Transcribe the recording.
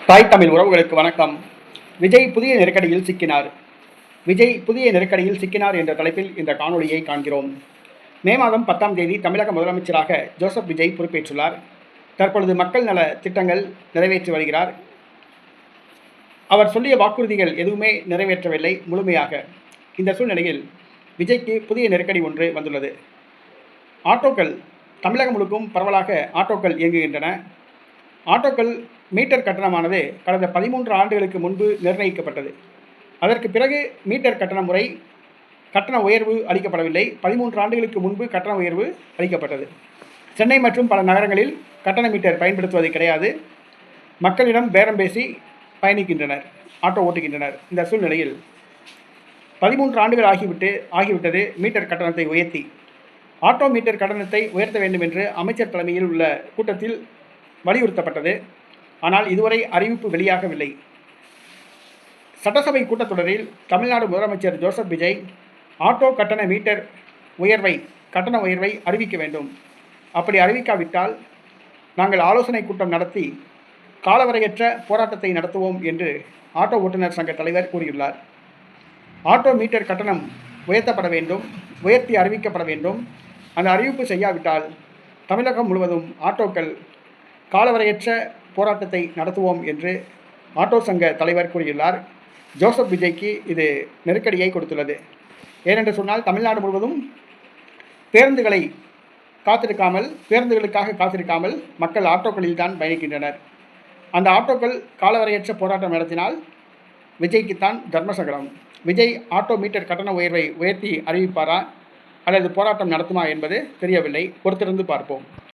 தாய் தமிழ் உறவுகளுக்கு வணக்கம். விஜய் புதிய நெருக்கடியில் சிக்கினார். விஜய் புதிய நெருக்கடியில் சிக்கினார் என்ற தலைப்பில் இந்த காணொளியை காண்கிறோம். மே மாதம் 10ஆம் தேதி தமிழக முதலமைச்சராக ஜோசப் விஜய் பொறுப்பேற்றுள்ளார். தற்பொழுது மக்கள் நல திட்டங்கள் நிறைவேற்றி வருகிறார். அவர் சொல்லிய வாக்குறுதிகள் எதுவுமே நிறைவேற்றவில்லை முழுமையாக. இந்த சூழ்நிலையில் விஜய்க்கு புதிய நெருக்கடி ஒன்று வந்துள்ளது. ஆட்டோக்கள் தமிழகம் முழுக்கும் பரவலாக ஆட்டோக்கள் இயங்குகின்றன. ஆட்டோக்கள் மீட்டர் கட்டணமானது கடந்த 13 ஆண்டுகளுக்கு முன்பு நிர்ணயிக்கப்பட்டது. அதற்கு பிறகு மீட்டர் கட்டண உயர்வு அளிக்கப்படவில்லை. 13 ஆண்டுகளுக்கு முன்பு கட்டண உயர்வு அளிக்கப்பட்டது. சென்னை மற்றும் பல நகரங்களில் கட்டண மீட்டர் பயன்படுத்துவது கிடையாது. மக்களிடம் பேரம் பேசி பயணிக்கின்றனர், ஆட்டோ ஓட்டுகின்றனர். இந்த சூழ்நிலையில் 13 ஆண்டுகள் ஆகிவிட்டது மீட்டர் கட்டணத்தை உயர்த்தி. ஆட்டோ மீட்டர் கட்டணத்தை உயர்த்த வேண்டும் என்று அமைச்சர் தலைமையில் உள்ள கூட்டத்தில் வலியுறுத்தப்பட்டது. ஆனால் இதுவரை அறிவிப்பு வெளியாகவில்லை. சட்டசபை கூட்டத்தொடரில் தமிழ்நாடு முதலமைச்சர் ஜோசப் விஜய் ஆட்டோ கட்டண உயர்வை அறிவிக்க வேண்டும். அப்படி அறிவிக்காவிட்டால் நாங்கள் ஆலோசனை கூட்டம் நடத்தி காலவரையற்ற போராட்டத்தை நடத்துவோம் என்று ஆட்டோ ஓட்டுநர் சங்க தலைவர் கூறியுள்ளார். ஆட்டோ மீட்டர் கட்டணம் உயர்த்தி அறிவிக்கப்பட வேண்டும். அந்த அறிவிப்பு செய்யாவிட்டால் தமிழகம் முழுவதும் ஆட்டோக்கள் காலவரையற்ற போராட்டத்தை நடத்துவோம் என்று ஆட்டோ சங்க தலைவர் கூறியுள்ளார். ஜோசப் விஜய்க்கு இது நெருக்கடியை கொடுத்துள்ளது. ஏனென்று சொன்னால் தமிழ்நாடு முழுவதும் பேருந்துகளுக்காக காத்திருக்காமல் மக்கள் ஆட்டோக்களில் தான் பயணிக்கின்றனர். அந்த ஆட்டோக்கள் காலவரையற்ற போராட்டம் நடத்தினால் விஜய்க்குத்தான் தர்மசங்கடம். விஜய் ஆட்டோ மீட்டர் கட்டண உயர்வை உயர்த்தி அறிவிப்பாரா அல்லது போராட்டம் நடத்துமா என்பது தெரியவில்லை. பொறுத்திருந்து பார்ப்போம்.